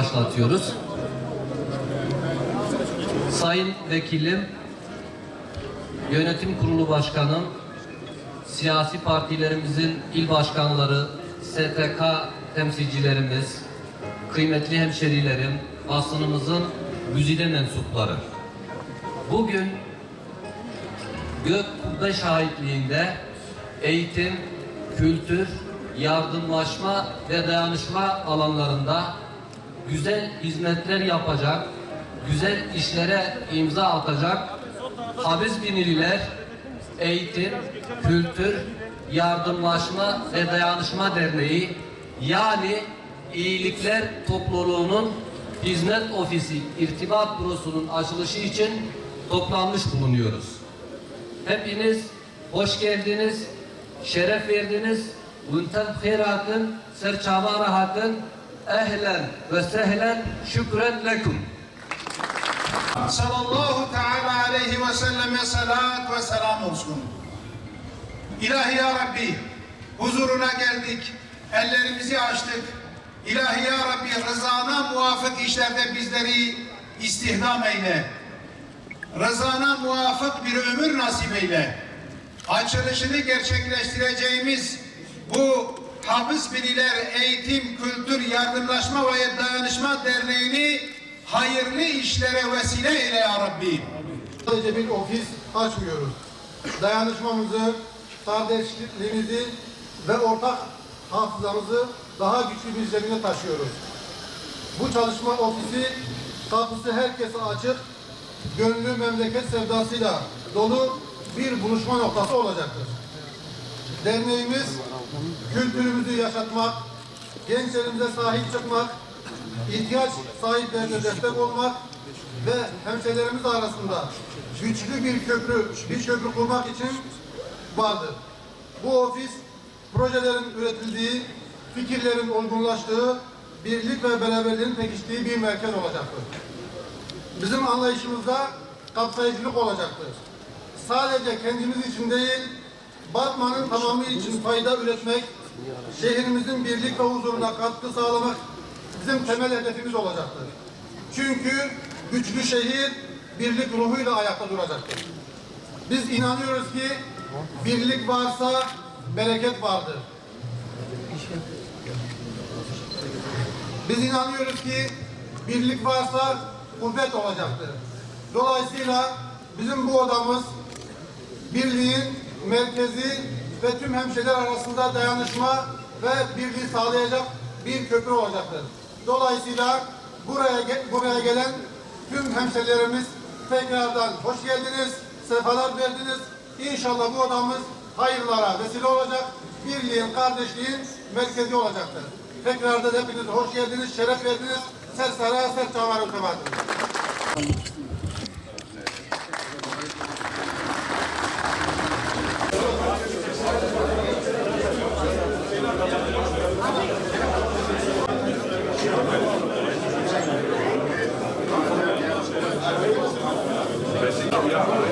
başlatıyoruz. Sayın Vekilim, Yönetim Kurulu Başkanım, siyasi partilerimizin il başkanları, STK temsilcilerimiz, kıymetli hemşerilerim, basınımızın güzide mensupları. Bugün Gök Kubbe şahitliğinde eğitim, kültür, yardımlaşma ve dayanışma alanlarında güzel hizmetler yapacak, güzel işlere imza atacak Habiz Binililer Eğitim, Kültür, Yardımlaşma ve Dayanışma Derneği, yani İyilikler Topluluğu'nun Hizmet Ofisi İrtibat Bürosu'nun açılışı için toplanmış bulunuyoruz. Hepiniz hoş geldiniz, şeref verdiniz. Untan khairatın, serçava rahatın, ehlen ve sehlen, şükren lekum. Sallallahu teala aleyhi ve selleme salat ve selam olsun. İlahi ya Rabbi, huzuruna geldik, ellerimizi açtık. İlahi ya Rabbi, rızana muvafık işlerde bizleri istihdam eyle. Rızana muvafık bir ömür nasip eyle. Açılışını gerçekleştireceğimiz bu Habiz Biniler Eğitim, Kültür, Yardımlaşma ve Dayanışma Derneği'ni hayırlı işlere vesile eyle ya Rabbi. Sadece bir ofis açmıyoruz. Dayanışmamızı, kardeşliğimizi ve ortak hafızamızı daha güçlü bir zemine taşıyoruz. Bu çalışma ofisi kapısı herkese açık, gönlü memleket sevdasıyla dolu bir buluşma noktası olacaktır. Derneğimiz kültürümüzü yaşatmak, gençlerimize sahip çıkmak, ihtiyaç sahiplerine destek olmak ve hemşehrilerimiz arasında güçlü bir köprü kurmak için vardır. Bu ofis projelerin üretildiği, fikirlerin olgunlaştığı, birlik ve beraberliğin pekiştiği bir merkez olacaktır. Bizim anlayışımızda kapsayıcılık olacaktır. Sadece kendimiz için değil, Batman'ın tamamı için fayda üretmek, şehrimizin birlik ve huzuruna katkı sağlamak bizim temel hedefimiz olacaktır. Çünkü güçlü şehir birlik ruhuyla ayakta duracaktır. Biz inanıyoruz ki birlik varsa bereket vardır. Biz inanıyoruz ki birlik varsa kuvvet olacaktır. Dolayısıyla bizim bu odamız birliğin merkezi ve tüm hemşehriler arasında dayanışma ve birliği sağlayacak bir köprü olacaktır. Dolayısıyla buraya gelen tüm hemşehrilerimiz tekrardan hoş geldiniz, sefalar verdiniz. İnşallah bu odamız hayırlara vesile olacak, birliğin, kardeşliğin merkezi olacaktır. Tekrardan hepiniz hoş geldiniz, şeref verdiniz. Sersara, serçavar ötemadınız. Ya.